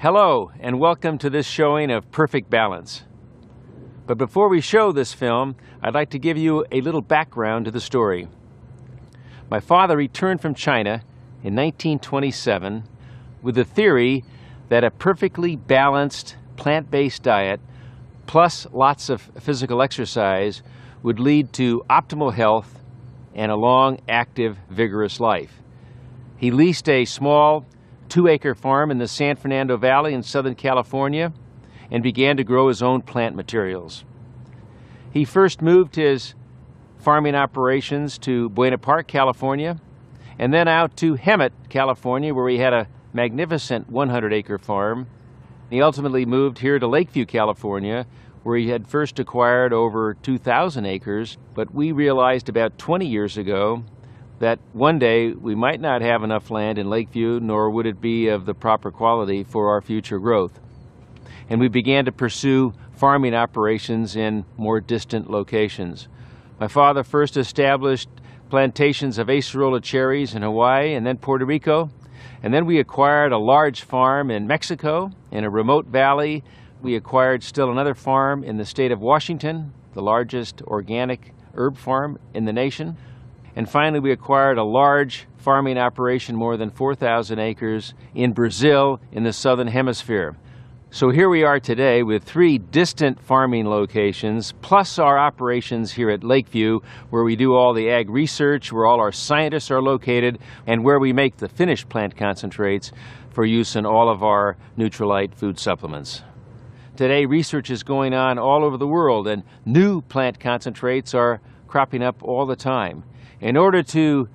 Hello, and welcome to this showing of Perfect Balance. But before we show this film, I'd like to give you a little background to the story. My father returned from China in 1927 with the theory that a perfectly balanced plant-based diet plus lots of physical exercise would lead to optimal health and a long, active, vigorous life. He leased a small 2-acre farm in the San Fernando Valley in Southern California and began to grow his own plant materials. He first moved his farming operations to Buena Park, California, and then out to Hemet, California, where he had a magnificent 100-acre farm. He ultimately moved here to Lakeview, California, where he had first acquired over 2,000 acres, but we realized about 20 years ago that one day we might not have enough land in Lakeview, nor would it be of the proper quality for our future growth. And we began to pursue farming operations in more distant locations. My father first established plantations of acerola cherries in Hawaii and then Puerto Rico, and then we acquired a large farm in Mexico in a remote valley. We acquired still another farm in the state of Washington, the largest organic herb farm in the nation. And finally, we acquired a large farming operation, more than 4,000 acres, in Brazil in the southern hemisphere. So here we are today with 3 distant farming locations, plus our operations here at Lakeview, where we do all the ag research, where all our scientists are located, and where we make the finished plant concentrates for use in all of our nutrilite food supplements. Today, research is going on all over the world, and new plant concentrates are cropping up all the time. In order to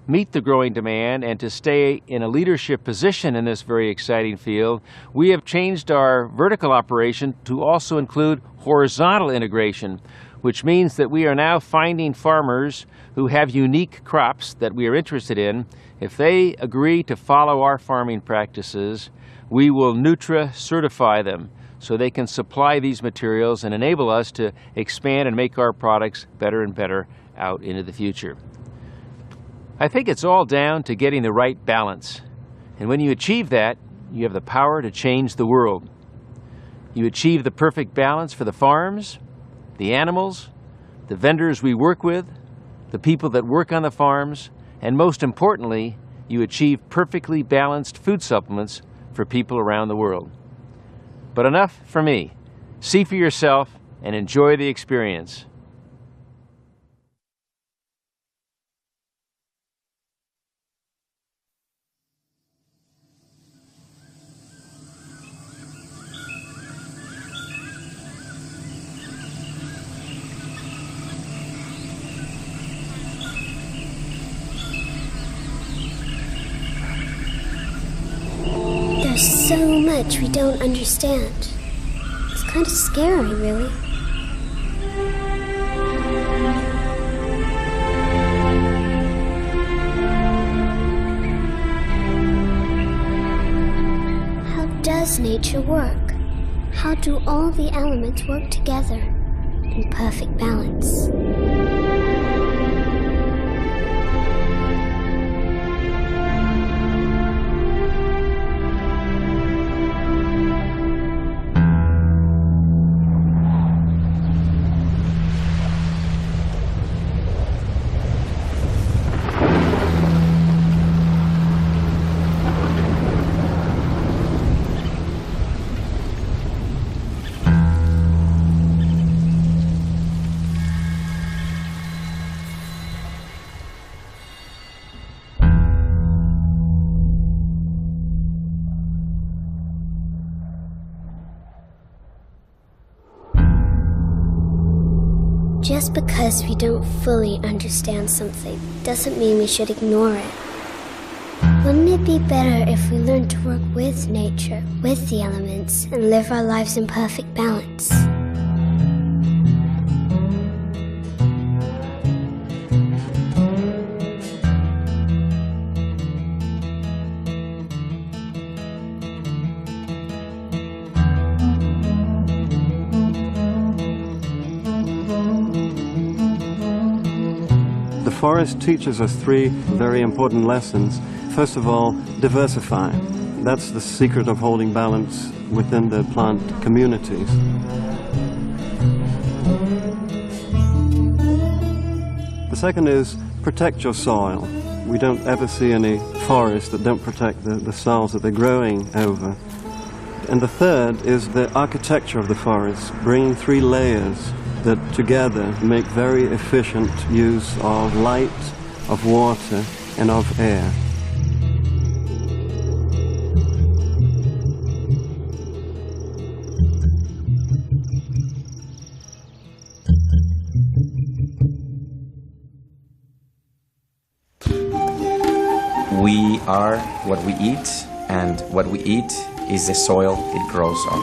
meet the growing demand and to stay in a leadership position in this very exciting field, we have changed our vertical operation to also include horizontal integration, which means that we are now finding farmers who have unique crops that we are interested in. If they agree to follow our farming practices, we will Nutra-certify them so they can supply these materials and enable us to expand and make our products better and better out into the future. I think it's all down to getting the right balance. And when you achieve that, you have the power to change the world. You achieve the perfect balance for the farms, the animals, the vendors we work with, the people that work on the farms, and most importantly, you achieve perfectly balanced food supplements for people around the world. But enough for me. See for yourself and enjoy the experience. There's so much we don't understand. It's kind of scary, really. How does nature work? How do all the elements work together in perfect balance? Just because we don't fully understand something doesn't mean we should ignore it. Wouldn't it be better if we learned to work with nature, with the elements, and live our lives in perfect balance? The forest teaches us 3 very important lessons. First of all, diversify. That's the secret of holding balance within the plant communities. The second is protect your soil. We don't ever see any forests that don't protect the soils that they're growing over. And the third is the architecture of the forest, bringing 3 layers that together make very efficient use of light, of water, and of air. We are what we eat, and what we eat is the soil it grows on.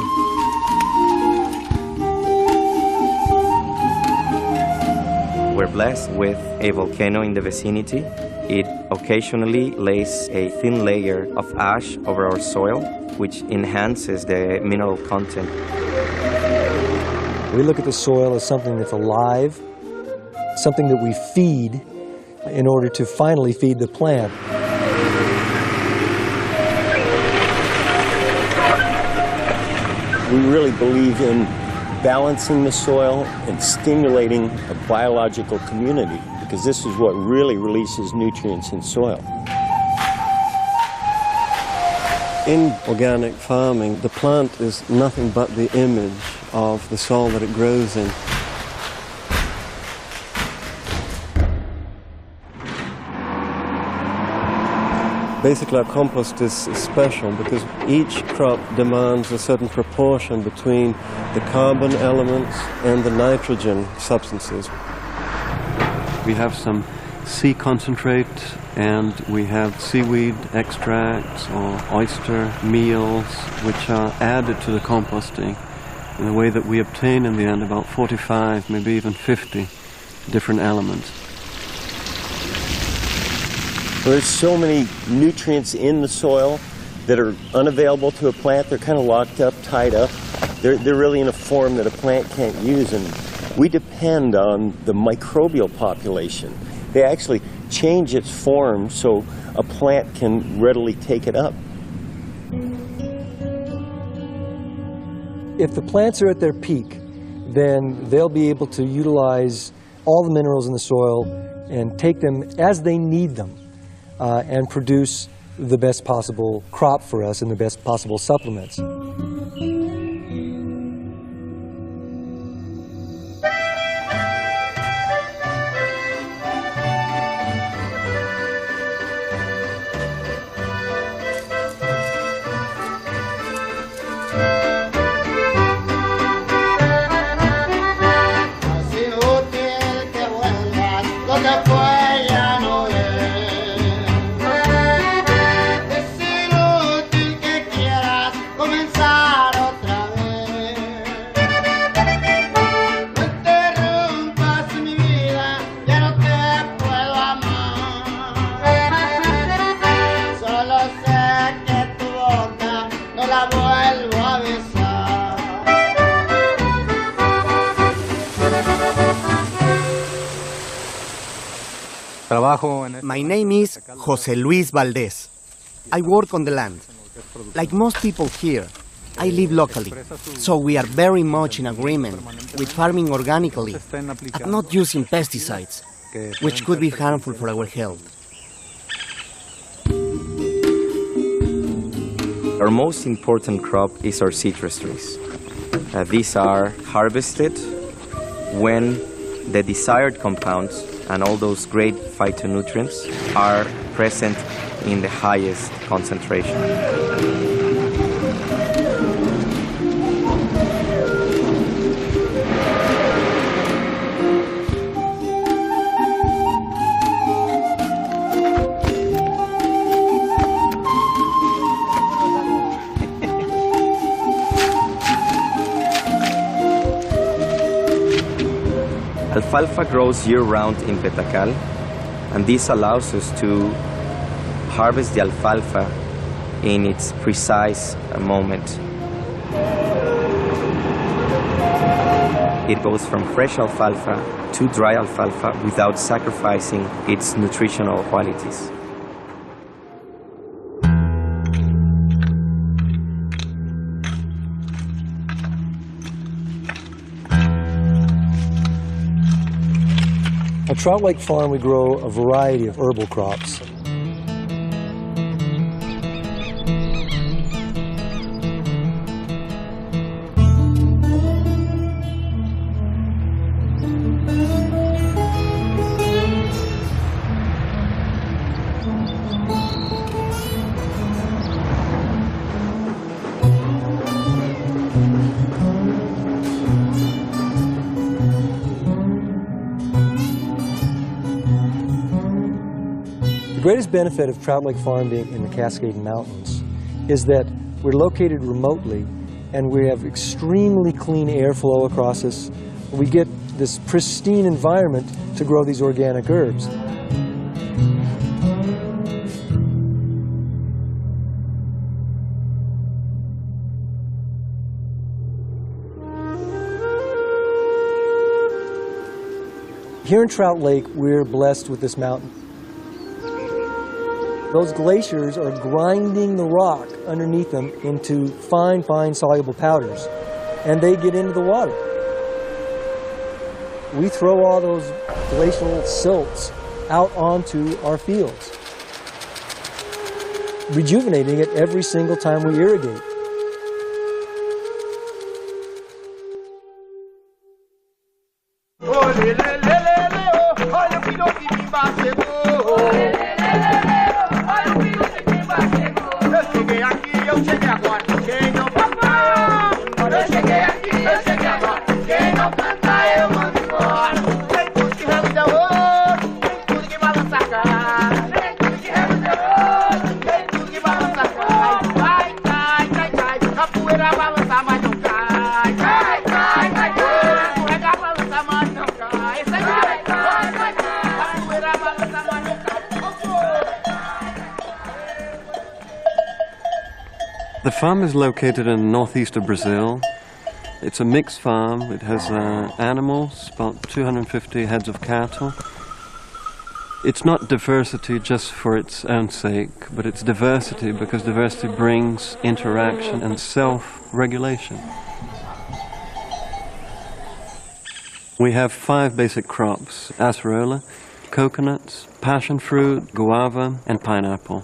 We're blessed with a volcano in the vicinity. It occasionally lays a thin layer of ash over our soil, which enhances the mineral content. We look at the soil as something that's alive, something that we feed in order to finally feed the plant. We really believe in balancing the soil and stimulating a biological community, because this is what really releases nutrients in soil. In organic farming, the plant is nothing but the image of the soil that it grows in. Basically, our compost is special because each crop demands a certain proportion between the carbon elements and the nitrogen substances. We have some sea concentrate, and we have seaweed extracts or oyster meals, which are added to the composting in a way that we obtain in the end about 45, maybe even 50 different elements. There's so many nutrients in the soil that are unavailable to a plant. They're kind of locked up, tied up. They're really in a form that a plant can't use, and we depend on the microbial population. They actually change its form so a plant can readily take it up. If the plants are at their peak, then they'll be able to utilize all the minerals in the soil and take them as they need them. And produce the best possible crop for us and the best possible supplements. My name is José Luis Valdés. I work on the land. Like most people here, I live locally, so we are very much in agreement with farming organically and not using pesticides, which could be harmful for our health. Our most important crop is our citrus trees. These are harvested when the desired compounds and all those great phytonutrients are present in the highest concentration. Alfalfa grows year-round in Petacal, and this allows us to harvest the alfalfa in its precise moment. It goes from fresh alfalfa to dry alfalfa without sacrificing its nutritional qualities. At Trout Lake Farm, we grow a variety of herbal crops. The greatest benefit of Trout Lake Farm being in the Cascade Mountains is that we're located remotely and we have extremely clean airflow across us. We get this pristine environment to grow these organic herbs. Here in Trout Lake, we're blessed with this mountain. Those glaciers are grinding the rock underneath them into fine, fine soluble powders, and they get into the water. We throw all those glacial silts out onto our fields, rejuvenating it every single time we irrigate. The farm is located in the northeast of Brazil. It's a mixed farm. It has animals, about 250 heads of cattle. It's not diversity just for its own sake, but it's diversity because diversity brings interaction and self-regulation. We have 5 basic crops: acerola, coconuts, passion fruit, guava, and pineapple.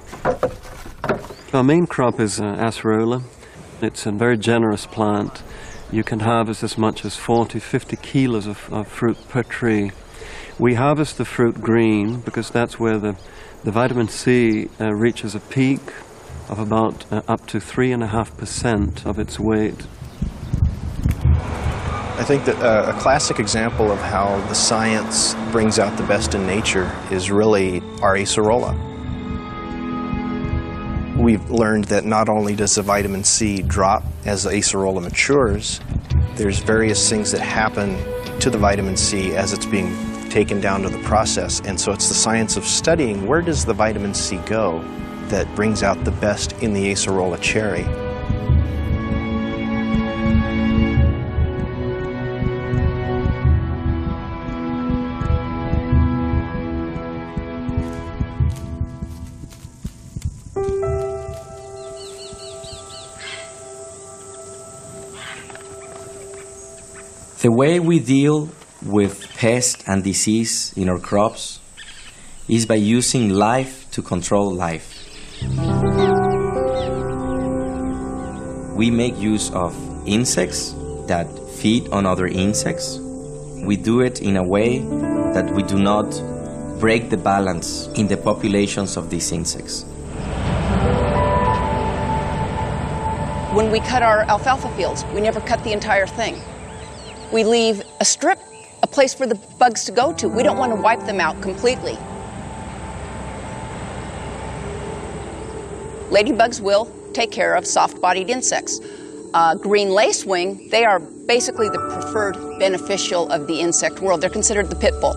Our main crop is acerola. It's a very generous plant. You can harvest as much as 40-50 kilos of fruit per tree. We harvest the fruit green because that's where the vitamin C reaches a peak of about up to 3.5% of its weight. I think that a classic example of how the science brings out the best in nature is really our acerola. We've learned that not only does the vitamin C drop as the acerola matures, there's various things that happen to the vitamin C as it's being taken down to the process. And so it's the science of studying where does the vitamin C go that brings out the best in the acerola cherry. The way we deal with pest and disease in our crops is by using life to control life. We make use of insects that feed on other insects. We do it in a way that we do not break the balance in the populations of these insects. When we cut our alfalfa fields, we never cut the entire thing. We leave a strip, a place for the bugs to go to. We don't want to wipe them out completely. Ladybugs will take care of soft-bodied insects. Green lacewing, they are basically the preferred beneficial of the insect world. They're considered the pit bull.